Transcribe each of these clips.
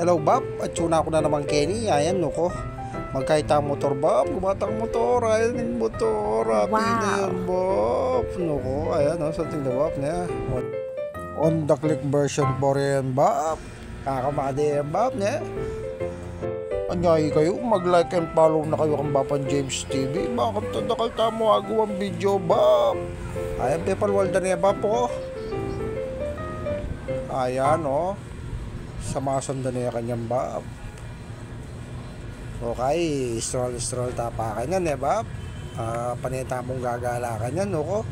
Hello Bob, at tuna ko na naman Kenny. Ayan no ko. Magkaita motor Bob, gumatang motor, ayan yung motor. Happy na yan Bob. No ko, ayan no, something the Bob niya. On the click version 4 yan Bob. Kakamadi yan Bob niya. Anyayi kayo, mag-like and follow na kayo kang Bapan James TV. Bakit tadakal tamo agawang video Bob? Ayan people walda niya Bob po. Ayan o. Samasanda niya kanyang Bob. Okay, stroll tapakan yan Bob. Panita mong gagalakan yan Nuko.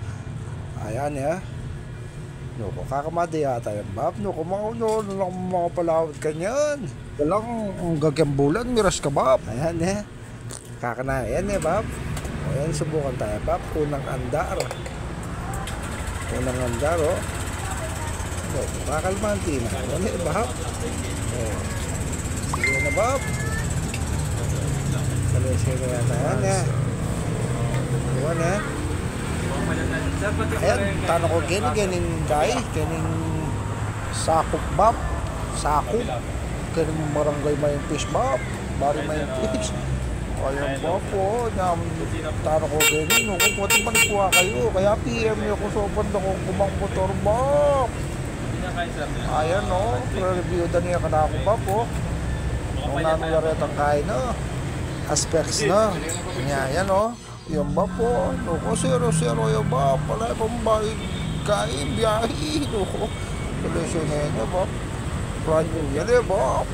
Ayan Nuko, kakamadi yata yan Bob. Nuko, mga palawad kanyan. Walang gagambulan, miras ka Bob. Ayan kakanayan Bob. Ayan, subukan tayo Bob. Unang andar o. Kakalmanti na. Ano Bob? Sige na Bob. Kalisya na yata. Ayan Ayan, tanong ko ganing sakop Bob. Sakop. Ganing barangay mayang fish Bob. Bari mayang fish. Ayan Bob po. Tanong ko ganing. Kung pwede panikuha kayo. Kaya PM nyo kung sopan na kung kumang motor Bob. Ayan review na niya ka na ako Bob po. Kung nanularet ang kain aspects ayan yung Bob po. Nuko, 0-0 yung Bob. Wala pang bahay kain, biyahe. Nuko, solusyon na yan Bob. Brand new yan Bob.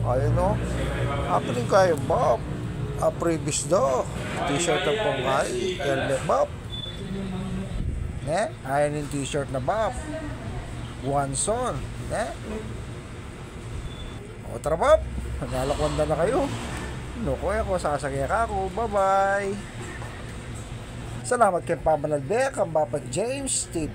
Ayan happening kayo Bob. Previous t-shirt ang pangay. Helmet Bob. Ayan yung t-shirt na Bob. One son. O tara Bob, nalakwanda na kayo. Nuko, ako sasagya ka ako. Bye bye. Salamat kay Pamanalbek ang Bapan James TV.